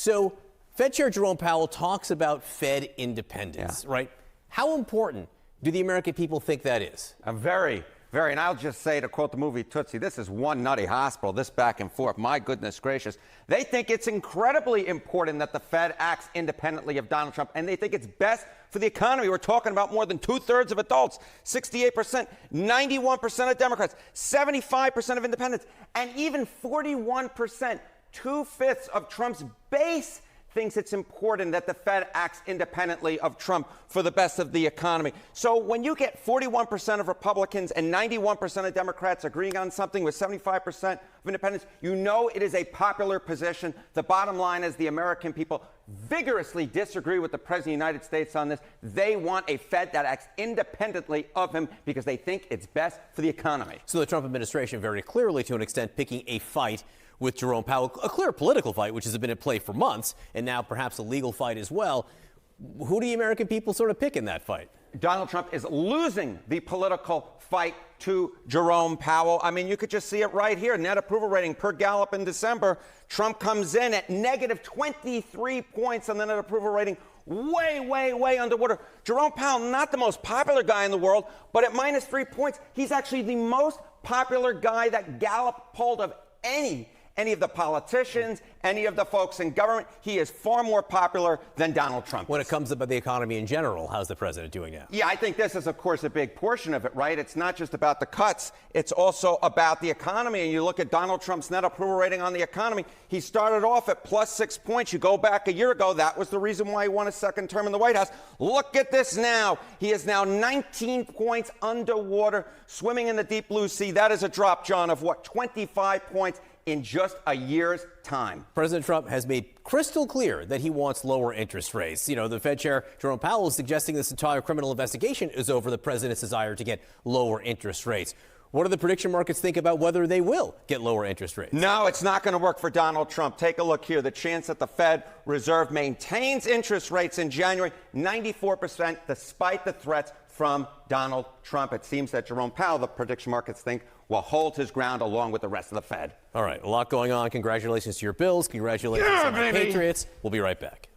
So Fed Chair Jerome Powell talks about Fed independence, right? How important do the American people think that is? Very. And I'll just say, to quote the movie Tootsie, this is one nutty hospital, this back and forth. My goodness gracious. They think it's incredibly important that the Fed acts independently of Donald Trump, and they think it's best for the economy. We're talking about more than 2/3 of adults, 68%, 91% of Democrats, 75% of independents, and even 41%, 2/5 of Trump's base thinks it's important that the Fed acts independently of Trump for the best of the economy. So when you get 41% of Republicans and 91% of Democrats agreeing on something with 75% of independents, you know it is a popular position. The bottom line is the American people vigorously disagree with the President of the United States on this. They want a Fed that acts independently of him because they think it's best for the economy. So the Trump administration very clearly, to an extent, picking a fight with Jerome Powell, a clear political fight, which has been in play for months, and now perhaps a legal fight as well. Who do the American people sort of pick in that fight? Donald Trump is losing the political fight to Jerome Powell. I mean, you could just see it right here. Net approval rating per Gallup in December. Trump comes in at negative 23 points on the net approval rating. Way underwater. Jerome Powell, not the most popular guy in the world, but at minus 3 points, he's actually the most popular guy that Gallup polled of any of the politicians, any of the folks in government. He is far more popular than Donald Trump. When it comes about the economy in general, how's the president doing now? Yeah, I think this is, of course, a big portion of it, right? It's not just about the cuts. It's also about the economy. And you look at Donald Trump's net approval rating on the economy. He started off at plus 6 points. You go back a year ago, that was the reason why he won a second term in the White House. Look at this now. He is now 19 points underwater, swimming in the deep blue sea. That is a drop, John, of what, 25 points in just a year's time. President Trump has made crystal clear that he wants lower interest rates. You know, the Fed Chair Jerome Powell is suggesting this entire criminal investigation is over the president's desire to get lower interest rates. What do the prediction markets think about whether they will get lower interest rates? No, it's not going to work for Donald Trump. Take a look here. The chance that the Fed Reserve maintains interest rates in January, 94%, despite the threats from Donald Trump. It seems that Jerome Powell, the prediction markets think, will hold his ground along with the rest of the Fed. All right, a lot going on. Congratulations to your Bills. Congratulations on the Patriots. We'll be right back.